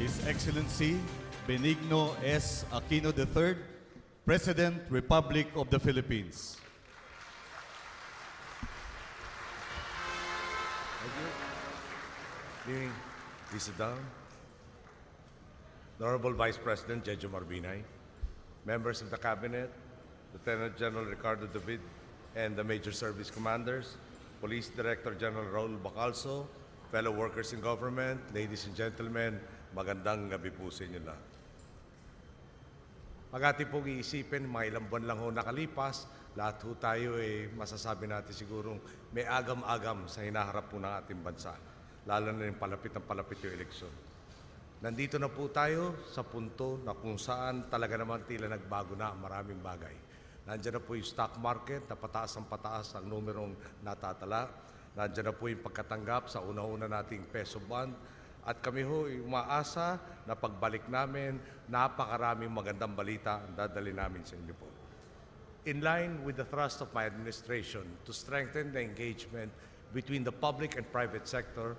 His Excellency Benigno S. Aquino III, President, Republic of the Philippines. Thank you. Good evening. Please sit down. The Honorable Vice President Jejo Marbinay, members of the Cabinet, Lieutenant General Ricardo David, and the Major Service Commanders, Police Director General Raul Bacalso, fellow workers in government, ladies and gentlemen, magandang gabi po sa inyo lahat. Pag ating pong iisipin, mga ilang buwan lang ho nakalipas, lahat ho tayo masasabi natin sigurong may agam-agam sa hinaharap po ng ating bansa, lalo na yung palapit ng palapit yung eleksyon. Nandito na po tayo sa punto na kung saan talaga naman tila nagbago na ang maraming bagay. Nandiyan na po yung stock market na pataas ang numerong natatala. Nandiyan na po yung pagkatanggap sa una-una nating peso bond. At kami ho umaasa na pagbalik namin, napakaraming magandang balita ang dadali namin sa inyo po. In line with the thrust of my administration to strengthen the engagement between the public and private sector,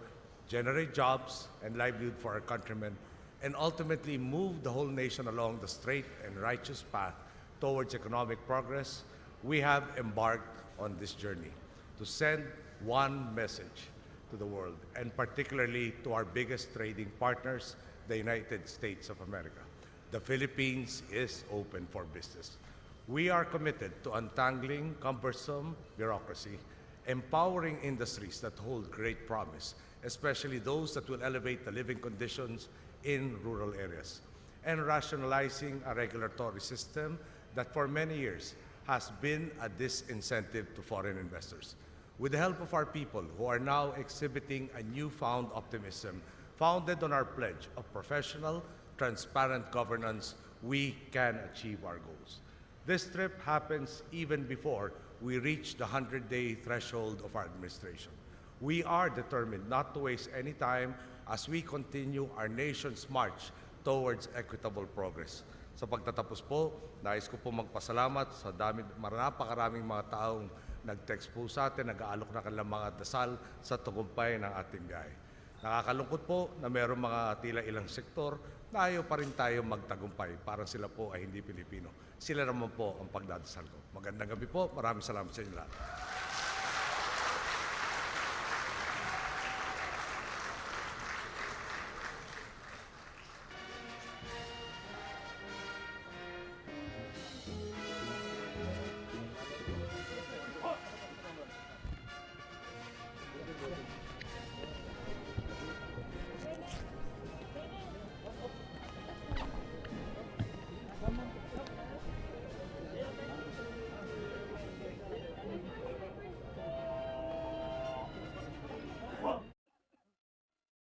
generate jobs and livelihood for our countrymen, and ultimately move the whole nation along the straight and righteous path towards economic progress, we have embarked on this journey to send one message to the world, and particularly to our biggest trading partners, the United States of America. The Philippines is open for business. We are committed to untangling cumbersome bureaucracy, empowering industries that hold great promise, especially those that will elevate the living conditions in rural areas, and rationalizing a regulatory system that for many years has been a disincentive to foreign investors. With the help of our people who are now exhibiting a newfound optimism founded on our pledge of professional, transparent governance, we can achieve our goals. This trip happens even before we reach the 100-day threshold of our administration. We are determined not to waste any time as we continue our nation's march towards equitable progress. Sa pagtatapos po, nais ko po magpasalamat sa napakaraming mga taong nag-text po sa atin, nag-aalok na kanilang mga dasal sa tagumpay ng ating biyahe. Nakakalungkot po na mayroong mga tila ilang sektor na ayaw pa rin tayo magtagumpay. Parang sila po ay hindi Pilipino. Sila naman po ang pagdadasal ko. Magandang gabi po. Maraming salamat sa inyo lahat.